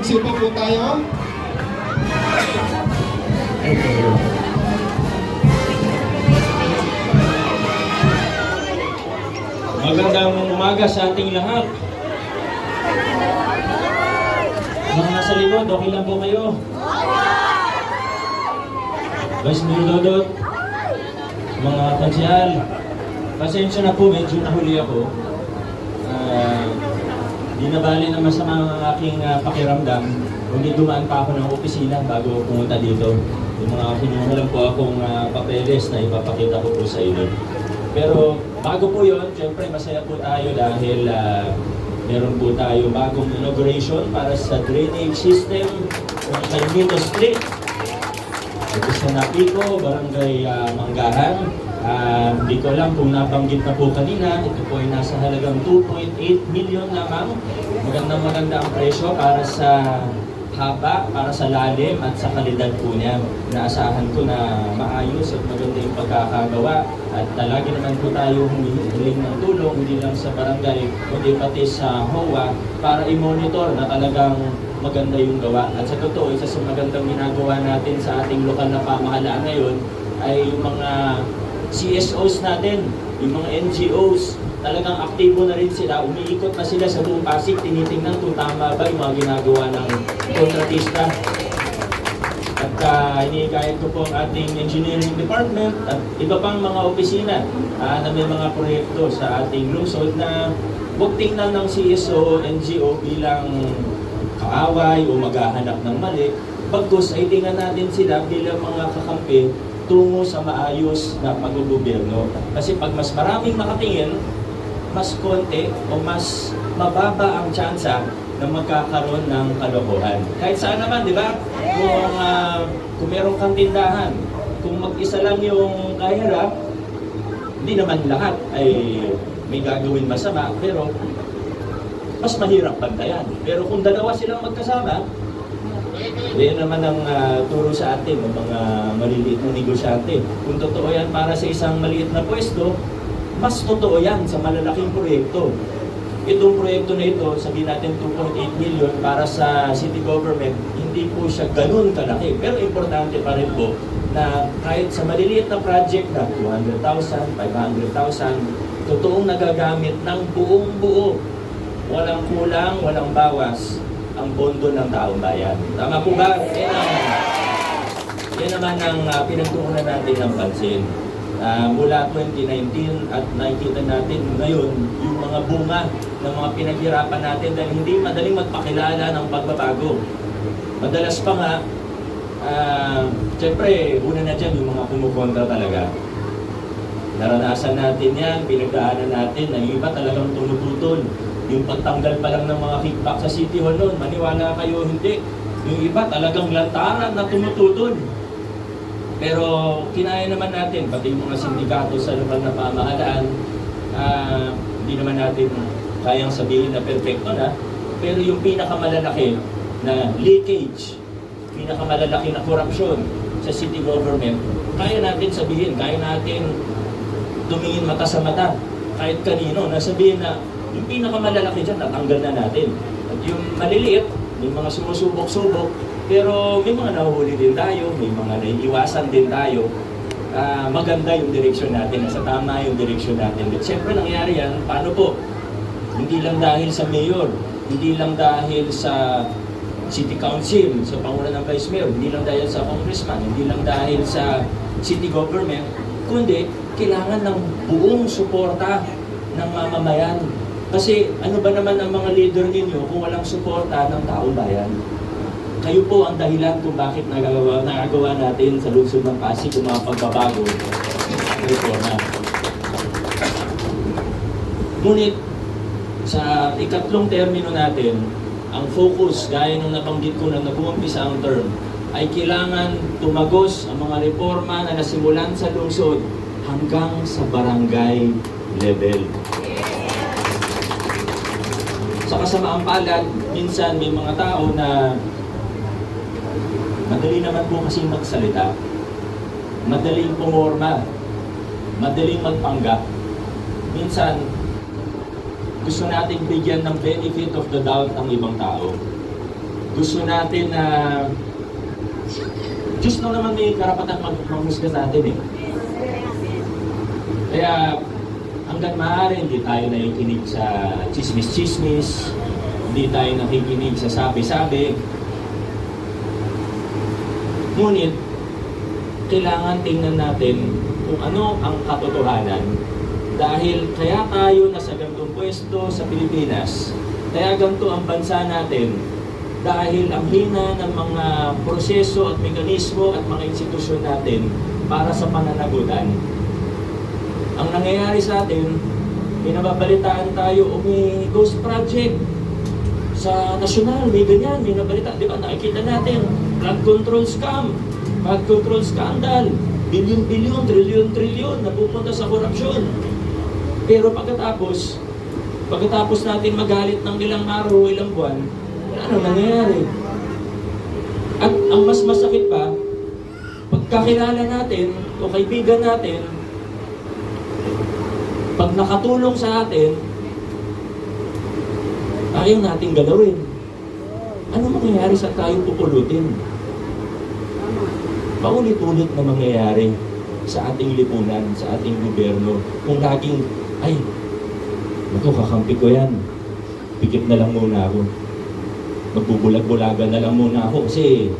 Sino po tayo? Magandang umaga sa ating lahat. Mga nasa likod, okay lang po kayo? Vice Mayor Dodot, mga konsyal, pasensya na po, medyo nahuli ako. Di na bali na masama ang aking pakiramdam. Hindi dumaan pa ako ng opisina bago pumunta dito. Yung mga kinuha lang po akong papeles na ipapakita ko po sa inyo. Pero bago po yun, syempre masaya po tayo dahil meron po tayo bagong inauguration para sa drainage system ng Caimito Street. Ito sa Napico, Barangay Manggahan. Hindi ko alam kung nabanggit na po kanina, ito po ay nasa halagang 2.8 million lamang. Magandang ang presyo para sa haba, para sa lalim at sa kalidad po niya. Naasahan ko na maayos at maganda yung pagkakagawa. At lagi naman po tayo humihiling ng tulong, hindi lang sa barangay, kundi pati sa HOA para i-monitor na talagang maganda yung gawa. At sa totoo, isa sa magandang ginagawa natin sa ating lokal na pamahalaan ngayon ay yung mga CSOs natin, yung mga NGOs, talagang aktibo na rin sila, umiikot na sila sa buong Pasig, tinitingnan kung tama ba yung mga ginagawa ng kontratista. At hinihikayat ko po ang ating engineering department at iba pang mga opisina na may mga proyekto sa ating lungsod na huwag tingnan ng CSO, NGO bilang kaaway o maghahanap ng mali. Bagkus ay tingnan natin sila bilang mga kakampi tungo sa maayos na pag-gobyerno. Kasi pag mas maraming nakatingin, mas konti o mas mababa ang tsansa na magkakaroon ng kalokohan. Kahit saan naman, di ba? Kung meron kang tindahan, kung mag-isa lang yung kahira, hindi naman lahat ay may gagawin masama, pero mas mahirap bantayan. Pero kung dalawa silang magkasama, yan naman ang turo sa atin ng mga maliliit na negosyante. Kung totoo yan para sa isang maliit na pwesto, mas totoo yan sa malalaking proyekto. Itong proyekto na ito, sabihin natin 2.8 million para sa city government, hindi po siya ganun kalaki. Pero importante pa rin po na kahit sa maliliit na project na 200,000, 500,000, totoong nagagamit ng buong buo. Walang kulang, walang bawas ang pondo ng taong bayan. Tama po ba? Yan naman ang pinagtuunan natin ng pansin. Mula 2019 at nakikita natin ngayon yung mga bunga ng mga pinaghirapan natin dahil hindi madaling magpakilala ng pagbabago. Madalas pa nga, siyempre, una na dyan yung mga kumukontra talaga. Naranasan natin yan, pinagdaanan natin, na yung iba talagang tumututol. Yung pagtanggal pa lang ng mga kickback sa City Hall noon, maniwala kayo hindi. Yung iba talagang lantaran na tumututol. Pero kinaya naman natin, pati yung mga sindikato sa lokal na pamahalaan, hindi naman natin kayang sabihin na perfecto na, pero yung pinakamalalaki na leakage, pinakamalalaki na korupsyon sa city government, kaya natin sabihin, kaya natin tumingin mata sa mata, kahit kanino, nasabihin na yung pinakamalalaki dyan, natanggal na natin. At yung maliliit, may mga sumusubok-subok, pero may mga nahuhuli din tayo, may mga naiiwasan din tayo. Maganda yung direksyon natin, nasa tama yung direksyon natin. At siyempre nangyari yan, paano po? Hindi lang dahil sa mayor, hindi lang dahil sa city council, sa pangunan ng vice mayor, hindi lang dahil sa congressman, hindi lang dahil sa city government, kundi kailangan ng buong suporta ng mamamayan. Kasi ano ba naman ang mga leader ninyo kung walang suporta ng taong bayan? Kayo po ang dahilan kung bakit nagagawa natin sa lungsod ng Pasig kung mga pagbabago reforma. Ngunit sa ikatlong termino natin, ang focus, gaya nung nabanggit ko na nag-uumpisa ang term, ay kailangan tumagos ang mga reforma na nasimulan sa lungsod hanggang sa barangay level. Sa kasamaang palad, minsan may mga tao na madali naman po kasi magsalita, madaling pumorma, madaling magpanggap. Minsan, gusto nating bigyan ng benefit of the doubt ang ibang tao. gusto natin na Diyos na naman may karapatan maghusga sa atin eh. Kaya hanggang maaari, hindi tayo nakikinig sa chismis-chismis, hindi tayo nakikinig sa sabi-sabi. Ngunit, kailangan tingnan natin kung ano ang katotohanan. Dahil kaya tayo nasa ganitong pwesto sa Pilipinas, kaya ganito ang bansa natin, dahil ang hina ng mga proseso at mekanismo at mga institusyon natin para sa pananagutan. Ang nangyayari sa atin, pinababalitaan tayo, may ghost project sa nasyonal, may ganyan, may nabalita. Di ba, nakikita natin, flood control scam, flood control scandal, bilyon-bilyon, trilyon-trilyon, napupunta sa korupsyon. Pero pagkatapos natin magalit ng ilang araw, ilang buwan, ano nangyayari? At ang mas masakit pa, pagkakilala natin o kaibigan natin, pag nakatulong sa atin, ayaw nating galawin. Ano mangyayari sa tayo pupulutin? Paulit-ulit na mangyayari sa ating lipunan, sa ating gobyerno. Kung laging, ay, naku, kakampi ko yan. Pikit na lang muna ako. Magbubulag-bulagan na lang muna ako kasi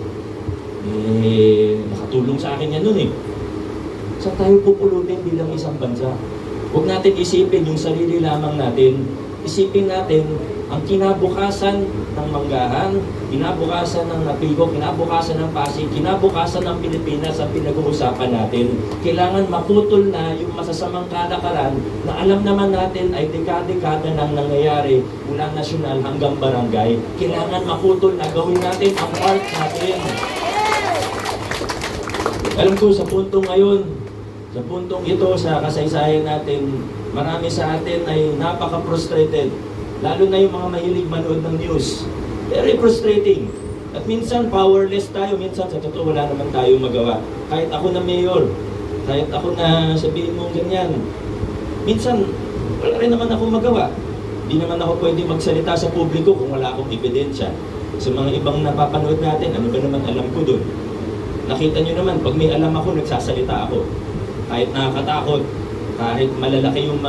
nakatulong sa akin yan nun eh. Sa tayo pupulutin bilang isang bansa? Huwag natin isipin yung sarili lamang natin. Isipin natin ang kinabukasan ng Manggahan, kinabukasan ng Napigo, kinabukasan ng Pasig, kinabukasan ng Pilipinas ang pinag-uusapan natin. Kailangan maputol na yung masasamang kalakaran na alam naman natin ay dekada-dekada nang nangyayari mula nasyonal hanggang barangay. Kailangan maputol na gawin natin ang part natin. Alam ko sa puntong ngayon, sa puntong ito, sa kasaysayan natin, marami sa atin ay napaka-frustrated. Lalo na yung mga mahilig manood ng news. Very frustrating. At minsan powerless tayo, minsan sa totoo wala naman tayo magawa. Kahit ako na mayor, kahit ako na sabihin mo ganyan, minsan wala rin naman ako magawa. Hindi naman ako pwede magsalita sa publiko kung wala akong ebidensya. Sa mga ibang napapanood natin, ano ba naman alam ko doon? Nakita nyo naman, pag may alam ako, nagsasalita ako. Kahit nakakatakot, kahit malalaki yung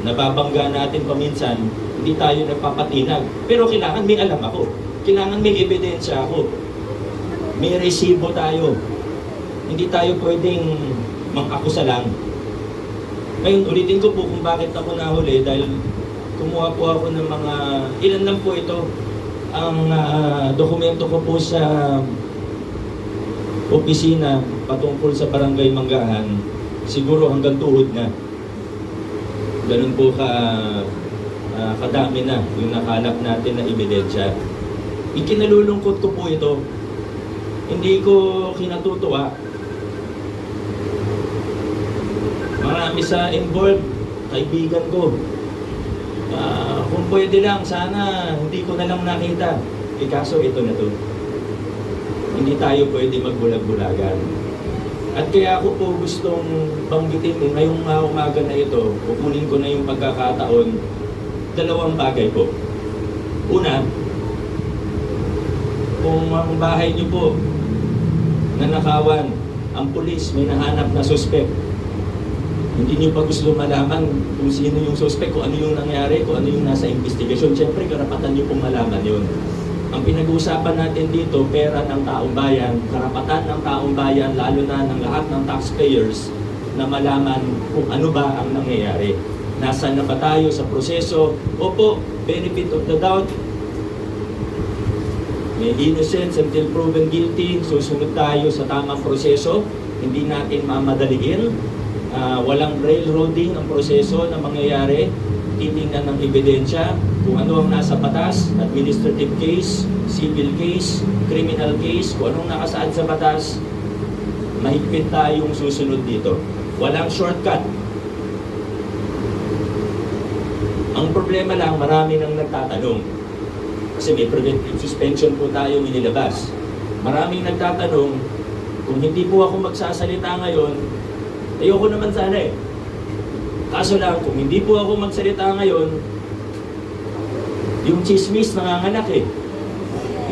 nababangga natin paminsan, hindi tayo nagpapatinag. Pero kailangan may alam ako. Kailangan may ebidensya ako. May resibo tayo. Hindi tayo pwedeng mang-akusa lang. Ngayon, ulitin ko po kung bakit ako nahuli dahil kumuha po ako ng mga, ilan lang po ito, ang dokumento ko po sa opisina patungkol sa Barangay Manggahan, siguro hanggang tuhod na. Ganun po kadami na yung nakalap natin na ebidensya. Ikinalulungkot ko po ito. Hindi ko kinatutuwa. Marami sa involved, kaibigan ko. Kung pwede lang, sana hindi ko na lang nakita. Kaso ito na to. Hindi tayo pwede magbulag-bulagan. At kaya ako po gustong banggitin ngayong umaga na ito, kukunin ko na yung pagkakataon, dalawang bagay po. Una, kung ang bahay niyo po nanakawan, ang pulis may nahanap na suspect, hindi niyo pa gusto malaman kung sino yung suspect, kung ano yung nangyari, kung ano yung nasa investigasyon, siyempre karapatan niyo pong malaman yun. Ang pinag-uusapan natin dito, pera ng taong bayan, karapatan ng taong bayan, lalo na ng lahat ng taxpayers, na malaman kung ano ba ang nangyayari. Nasaan na ba tayo sa proseso? Opo, benefit of the doubt. May innocence until proven guilty. Susunod tayo sa tamang proseso. Hindi natin mamadaliin. Walang railroading ang proseso na mangyayari. Titingnan ng ebidensya kung ano ang nasa batas, administrative case, civil case, criminal case, kung anong nakasaad sa batas, mahigpit tayong susunod dito. Walang shortcut. Ang problema lang, marami nang nagtatanong. Kasi may preventive suspension po tayong inilabas. Maraming nagtatanong, kung hindi po ako magsasalita ngayon, ayoko naman sana eh. Kaso lang, kung hindi po ako magsalita ngayon, yung chismis nanganganak eh.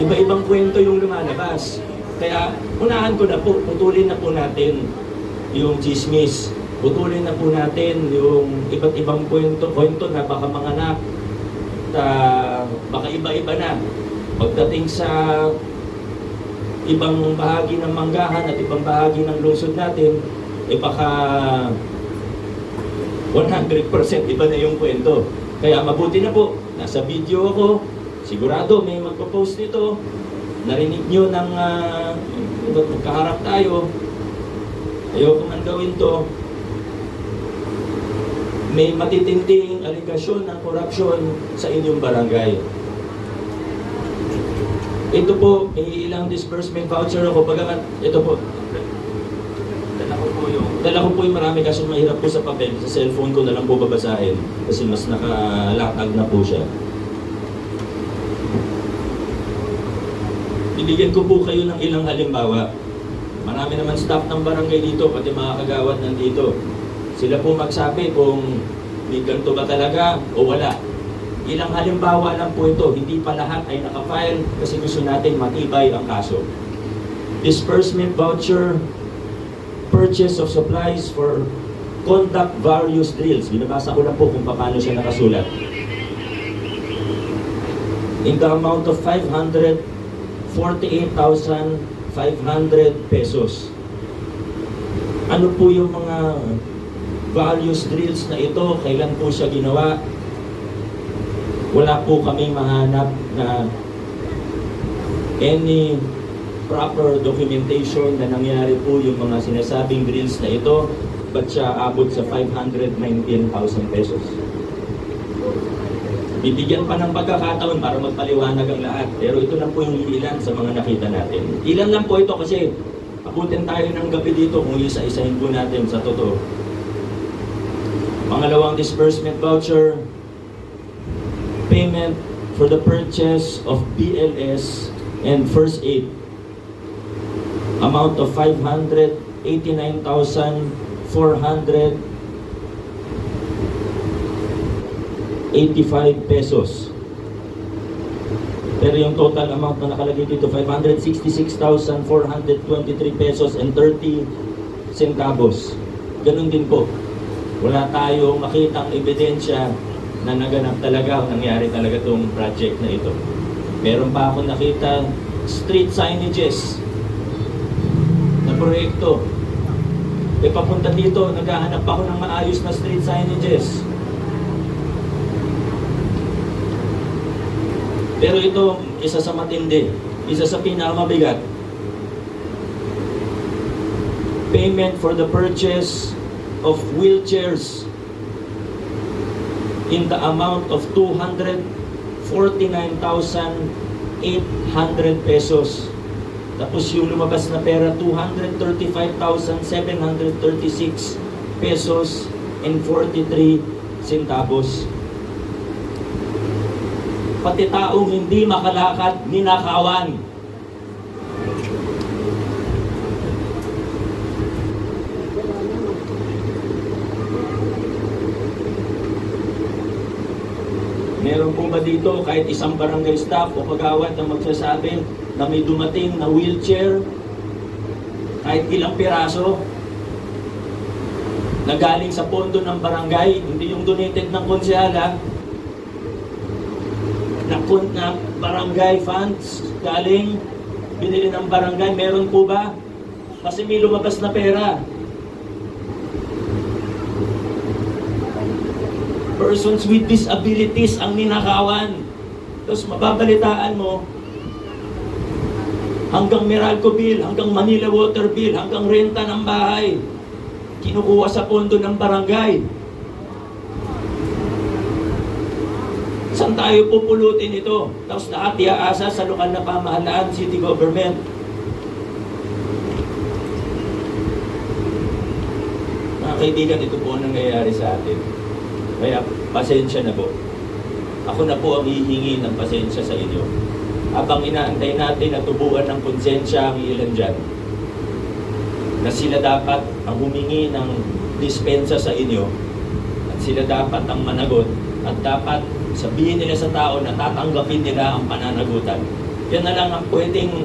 iba-ibang kwento yung lumalabas. Kaya unahan ko na po, putulin na po natin yung chismis. Putulin na po natin yung iba't ibang kwento na baka manganak, baka iba-iba na. Pagdating sa ibang bahagi ng Manggahan at ibang bahagi ng lungsod natin, baka 100% iba na yung kwento. Kaya mabuti na po, nasa video ako, sigurado may magpo-post nito, narinig nyo ng magkaharap tayo, ayoko man gawin to, may matitinding aligasyon ng korupsyon sa inyong barangay. Ito po, may ilang disbursement voucher ako. Ito po, dala ko po yung marami kasi mahirap po sa papel. Sa cellphone ko na lang po babasahin kasi mas nakalatag na po siya. Bibigyan ko po kayo ng ilang halimbawa. Marami naman staff ng barangay dito, pati mga kagawad nandito. Sila po magsabi kung may ganito ba talaga o wala. Ilang halimbawa lang po ito, hindi pa lahat ay nakafile kasi gusto natin matibay ang kaso. Disbursement voucher, purchase of supplies for conduct various drills. Binabasa ko na po kung paano siya nakasulat. In the amount of 548,500 pesos. Ano po yung mga various drills na ito? Kailan po siya ginawa? Wala po kami mahanap na any proper documentation na nangyari po yung mga sinasabing drills na ito, ba't siya abot sa 519,000 pesos. Bibigyan pa ng pagkakataon para magpaliwanag ang lahat, pero ito lang po yung ilan sa mga nakita natin. Ilan lang po ito kasi abutin tayo ng gabi dito kung isa-isahin po natin sa totoo. Pangalawang disbursement voucher, payment for the purchase of BLS and first aid, amount of 589,485 pesos. Pero yung total amount na nakalagay dito, 566,423 pesos and 30 centavos. Ganun din po. Wala tayong makitang ebidensya na naganap talaga o nangyari talaga itong project na ito. Meron pa ako nakita street signages na proyekto. Papunta dito, naghahanap ako ng maayos na street signages. Pero ito, isa sa matindi, isa sa pinakamabigat. Payment for the purchase of wheelchairs in the amount of 249,800 pesos. Tapos yung lumabas na pera, 235,736 pesos and 43 centavos. Pati taong hindi makalakad, ninakawan. Meron po ba dito kahit isang barangay staff o kagawad na magsasabi na may dumating na wheelchair kahit ilang piraso na galing sa pondo ng barangay, hindi yung donated ng konsehala, na barangay funds galing binili ng barangay? Meron po ba? Kasi may lumabas na pera. Persons with disabilities ang ninakawan. Tapos mababalitaan mo, hanggang Meralco bill, hanggang Manila water bill, hanggang renta ng bahay, kinukuha sa pondo ng barangay. Saan tayo pupulutin ito? Tapos lahat iaasa sa lokal na pamahalaan, city government. Mga kaibigan, ito po ang nangyayari sa atin. Kaya pasensya na po. Ako na po ang hihingi ng pasensya sa inyo. Habang inaantay natin na tubuan ng konsensya ang ilan dyan, na sila dapat ang humingi ng dispensa sa inyo, at sila dapat ang managot, at dapat sabihin nila sa tao na tatanggapin nila ang pananagutan. Yan na lang ang pwedeng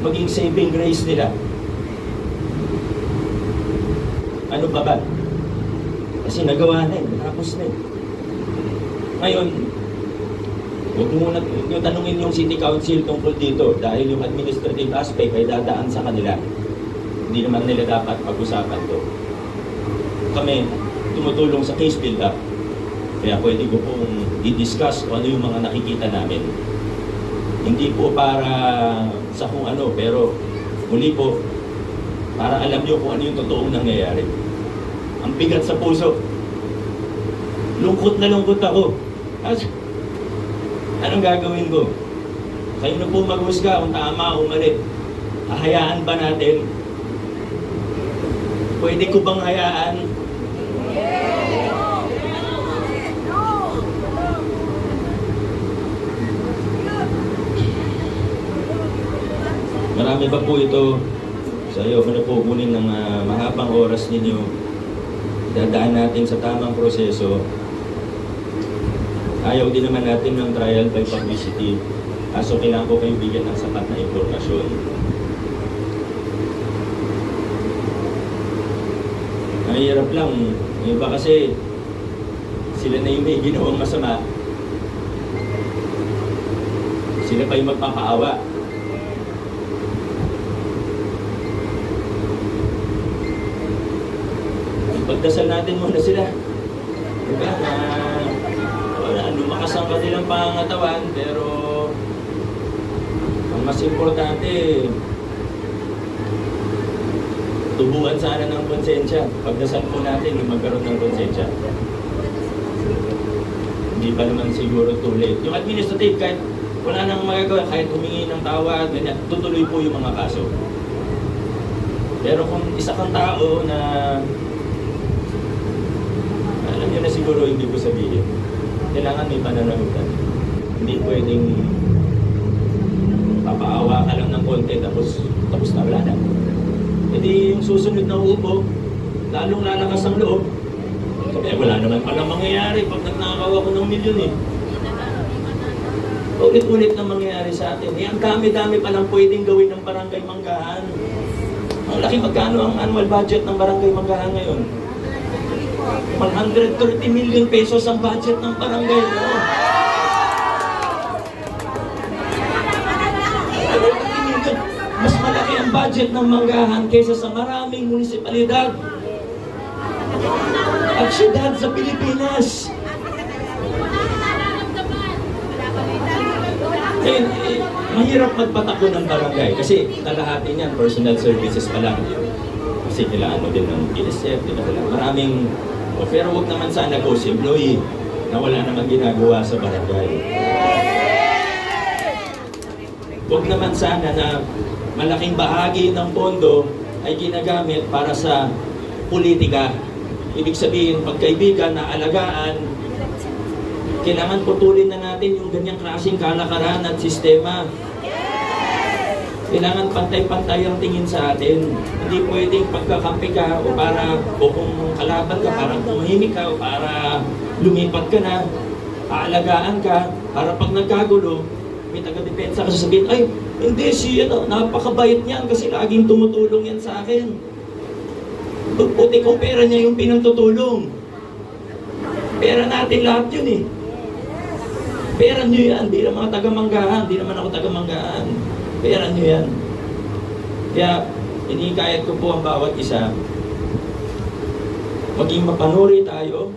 maging saving grace nila. Ano pa ba? Kasi nagawa na tapos na Ngayon, huwag muna yung tanungin yung City Council tungkol dito dahil yung administrative aspect ay dadaan sa kanila. Hindi naman nila dapat pag-usapan to. Kami, tumutulong sa case build-up. Kaya pwede ko pong i-discuss kung ano yung mga nakikita namin. Hindi po para sa kung ano, pero muli po, para alam nyo kung ano yung totoong nangyayari. Ang bigat sa puso. Lungkot na lungkot ako. Anong gagawin ko? Kayo na po maghusga kung tama o mali. Hahayaan ba natin? Pwede ko bang hayaan? Marami pa po ito. So ayaw ko na po kunin ng mahabang oras ninyo. Dadaan natin sa tamang proseso. Ayaw din naman natin ng trial by publicity. So kailangan ko kayo bigyan ng sapat na impormasyon. Mahirap lang. Yung iba kasi sila na yung may ginawang masama. Sila pa yung magpapaawa. Pagdasal natin muna sila. Diba? Lumakas ang kanilang pangangatawan, pero ang mas importante, tubuan sana ng konsensya. Pagdasal po natin yung magkaroon ng konsensya. Hindi pa naman siguro too late. Yung administrative, kahit wala nang magagawa, kahit humingi ng tawad, ganyan, tutuloy po yung mga kaso. Pero kung isa kang tao na alam nyo na siguro hindi ko sabihin, kailangan may pananagutan. Hindi pwedeng papaawa ka lang ng konti tapos na wala na. Hindi yung susunod na uupo, lalong lalakas ang loob. Sabi, wala naman palang mangyayari pag nagnakaw ako ng milyon eh. Ulit-ulit na mangyayari sa atin. Eh, ang dami-dami palang pwedeng gawin ng Barangay Manggahan. Ang laki, magkano ang annual budget ng Barangay Manggahan ngayon? 130 million pesos ang budget ng barangay. Mas malaki ang budget ng Manggahan kaysa sa maraming munisipalidad at syudad sa Pilipinas. Mahirap magpatakbo ng barangay kasi kalahati niyan personal services pa lang. Kasi kailangan din ng PSF, maraming. Pero huwag naman sana ghost employee na wala naman ginagawa sa barangay. Huwag naman sana na malaking bahagi ng pondo ay ginagamit para sa politika. Ibig sabihin, pagkaibigan na alagaan, kailangan putulin na natin yung ganyang klaseng kalakaran at sistema. Kailangan pantay-pantay ang tingin sa atin. Hindi pwedeng pagkakampi ka o kung kalaban ka, parang tumahimik ka o para lumipat ka na, aalagaan ka, para pag nagkagulo, may taga-depensa ka sasabihin, ay, hindi napakabait niyan kasi laging tumutulong yan sa akin. Puti kong pera niya yung pinantutulong. Pera natin lahat yun eh. Pera niyo yan, di naman taga-Manggahan, di naman ako taga-Manggahan. Pera nyo yan. Kaya, inikayat ko po ang bawat isa. Maging mapanuri tayo.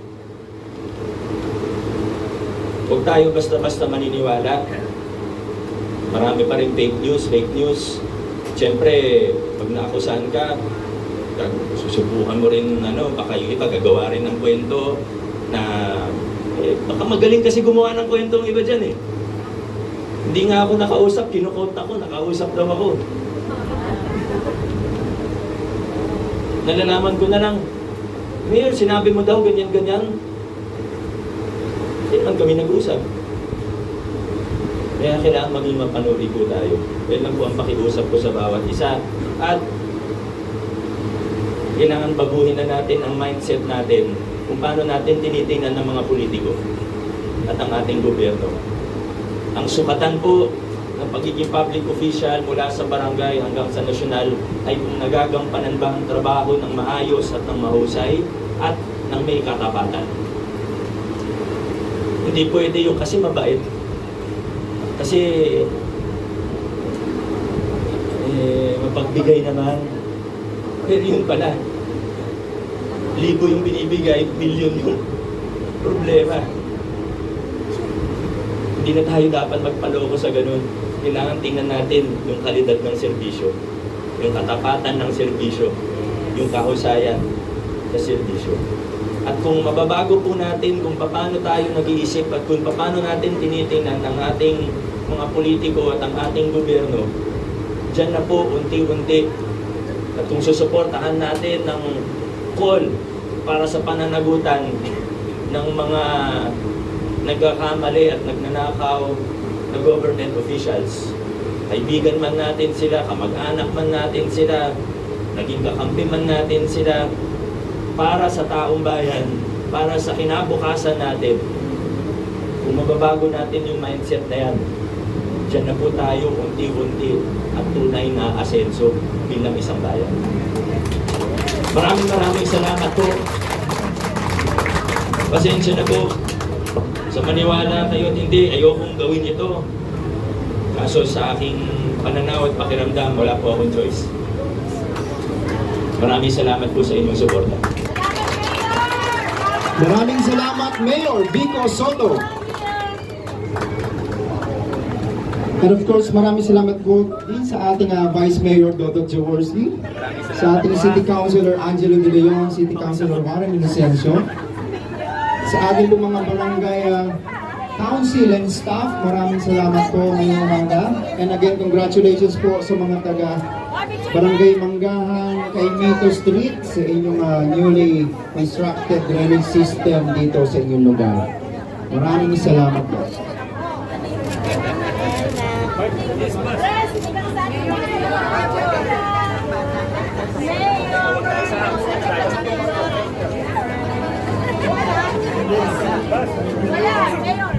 Huwag tayo basta-basta maniniwala. Marami pa rin fake news. Siyempre, pag naakusahan ka, susubukan mo rin, baka yung iba gagawa rin ng kwento na, baka magaling kasi gumawa ng kwento ng iba dyan eh. Hindi nga ako nakausap, kinukot ako, nakausap daw ako. Nalalaman ko na lang, Mayor, sinabi mo daw ganyan-ganyan. Hindi naman kami nag-usap. Kaya kailangan maging mapanuri po tayo. Yan lang po ang pakiusap ko sa bawat isa. At kailangan baguhin na natin ang mindset natin kung paano natin tinitingnan ng mga politiko at ang ating gobyerno. Ang sukatan po ng pagiging public official mula sa barangay hanggang sa nasyonal ay kung nagagampanan ba ang trabaho ng maayos at ng mahusay at ng may katapatan. Hindi pwede yung kasi mabait. Kasi mapagbigay naman. Pero yun pala, libo yung binibigay, milyon yung problema. Hindi na tayo dapat magpaloko sa ganun. Kailangan tingnan natin yung kalidad ng serbisyo, yung katapatan ng serbisyo, yung kahusayan sa serbisyo. At kung mababago po natin kung paano tayo nag-iisip at kung paano natin tinitingnan ang ating mga politiko at ang ating gobyerno, dyan na po unti-unti. At kung susuportahan natin ng call para sa pananagutan ng mga nagkakamali at nagnanakaw na government officials, kaibigan man natin sila, kamag-anak man natin sila, naging kakampi man natin sila, para sa taong bayan, para sa kinabukasan natin, kung mababago natin yung mindset na yan, dyan na po tayo unti-unti at tunay na asenso bilang isang bayan. Maraming salamat po. Pasensya na po sa maniwala kayo at hindi, ayokong gawin ito. Kaso sa aking pananaw at pakiramdam, wala po akong choice. Maraming salamat po sa inyong suporta. Maraming salamat, Mayor Vico Soto. And of course, maraming salamat po din sa ating Vice Mayor Dodot Jaworski, sa ating City Councilor Angelo De Leon, City Councilor Warren Inocencio, sa ating po mga barangay council and staff, maraming salamat po ngayong umaga. And again, congratulations po sa mga taga Barangay Manggahan, kay Mito Street, sa inyong newly constructed drainage system dito sa inyong lugar. Maraming salamat po. Wala,